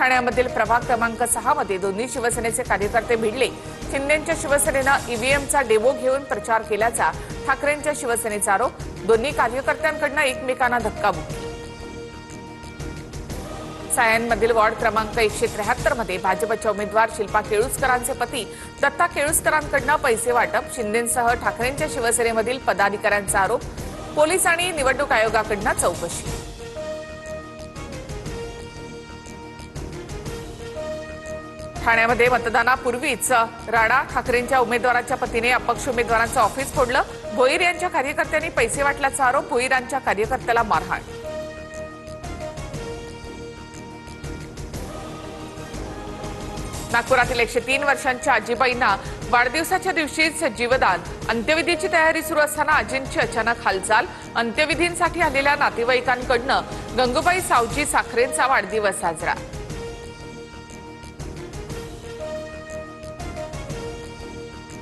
ठाण्यामधील प्रभाग क्रमांक 6 मध्ये दोन्ही शिवसेनेचे कार्यकर्ते भिडले। शिंदेंच्या शिवसेनेनं ईव्हीएमचा डेमो घेऊन प्रचार केल्याचा ठाकरेंच्या शिवसेनेचा आरोप। दोन्ही कार्यकर्त्यांकडून एकमेकांना धक्काबुक्की। सायनमधील वॉर्ड क्रमांक 173 मध्ये भाजपच्या उमेदवार शिल्पा केळुसकरांचे पती दत्ता केळुसकरांकडून पैसे वाटप। शिंदेंसह ठाकरेंच्या शिवसेनेमधील पदाधिकाऱ्यांचा आरोप। पोलीस आणि निवडणूक आयोगाकडून चौकशी। ठाण्यामध्ये मतदानापूर्वीच राणा ठाकरेंच्या उमेदवाराच्या पतीने अपक्ष उमेदवारांचं ऑफिस फोडलं। भोईर यांच्या कार्यकर्त्यांनी पैसे वाटल्याचा आरोप। भोईर यांच्या कार्यकर्त्याला मारहाण। नागपुरातील 103 वर्षांच्या आजीबाईंना वाढदिवसाच्या दिवशीच जीवदान। अंत्यविधीची तयारी सुरू असताना आजींची अचानक हालचाल। अंत्यविधींसाठी आलेल्या नातेवाईकांकडून गंगूबाई सावजी साखरेंचा वाढदिवस साजरा।